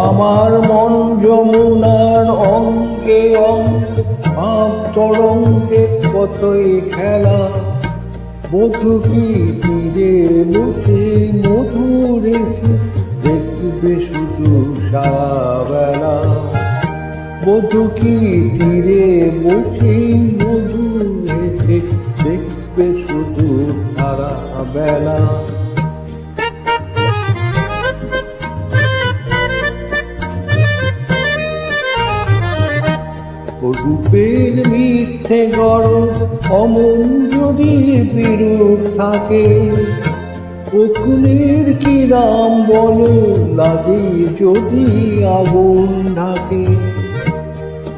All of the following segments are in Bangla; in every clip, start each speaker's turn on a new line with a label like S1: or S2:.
S1: আমার মন যমুনার অঙ্গে অঙ্গে ভাব তরঙ্গে কতই খেলা। মধু কি তীরে বসে মধুর এসে দেখবে শুধু সারা বেলা। মধু কি তীরে বসে মধুর এসে দেখবে শুধু সারা বেলা। রূপের মিথ্যে গরম অমন যদি বিরূপ থাকে, অগ্নির কি নাম বলো লাগে যদি আগুন ঢাকে।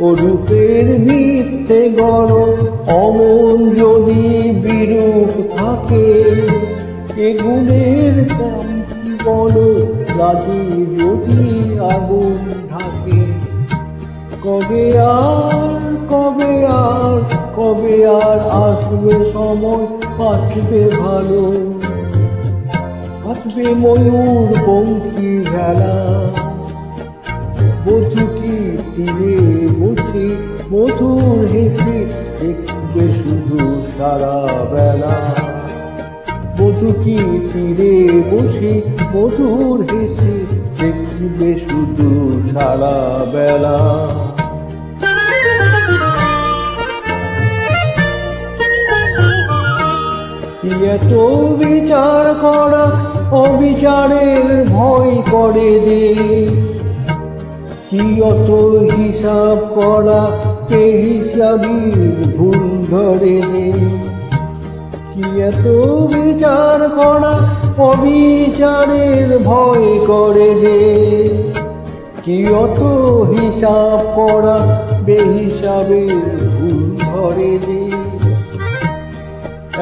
S1: ও রূপের মিথ্যে গরম অমন যদি বিরূপ থাকে, এ গুণের নাম কি বলো লাগে যদি আগুন ঢাকে। কবে আর কবে আর কবে আর আসবে সময়, আসবে ভালো, আসবে ময়ূর পঙ্খী ভেলা। মধু কি তীরে বসে মধুর হেসে দেখবে শুধু সারা বেলা। মধু কি তীরে বসে মধুর হেসে দেখবে শুধু সারা বেলা। এত বিচার করা অবিচারের ভয় করে যে, কি অত হিসাব করা বেহিসাবির ভুল ধরে যে। কি এত বিচার করা অবিচারের ভয় করে যে, কি অত হিসাব করা বেহিসাবের ভুল ধরে যে।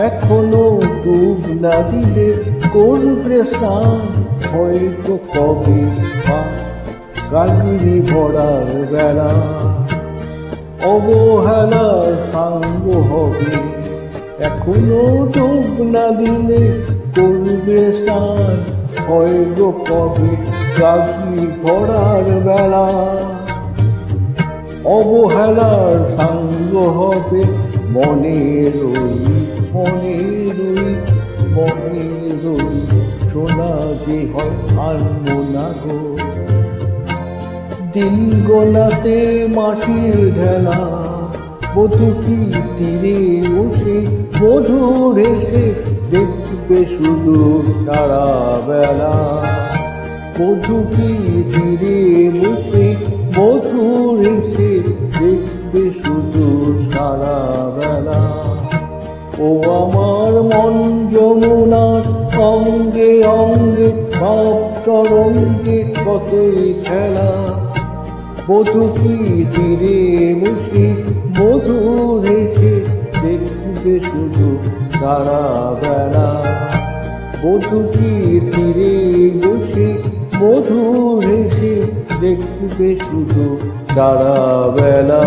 S1: এখনো ডুব না দিলে করবে স্নান, হয়তো কবে কাহিনী ভরার বেলা। অবহেলার সাঙ্গ হবে এখনো ডুব না দিলে করবে স্নান, হয়তো কবে কাহিনী ভরার বেলা। অবহেলার সাঙ্গ হবে মনের ওই মনের ওই মনের ওই সোনা যে হয় আনবো না গো। দিন গোনাতে মাটির ঢেলা, মধু কি তীরে বসে মধুর এসে দেখবে শুধু সারা বেলা। মধু কি তীরে বসে মধুর এসে দেখবে শুধু সারা বেলা। ও আমার মন যমুনার অঙ্গে অঙ্গে ভাব তরঙ্গে কতই খেলা। মধু কি তীরে বসে মধুর এসে দেখবে শুধু সারা বেলা। মধু কি তীরে বসে মধুর এসে দেখবে শুধু সারা বেলা।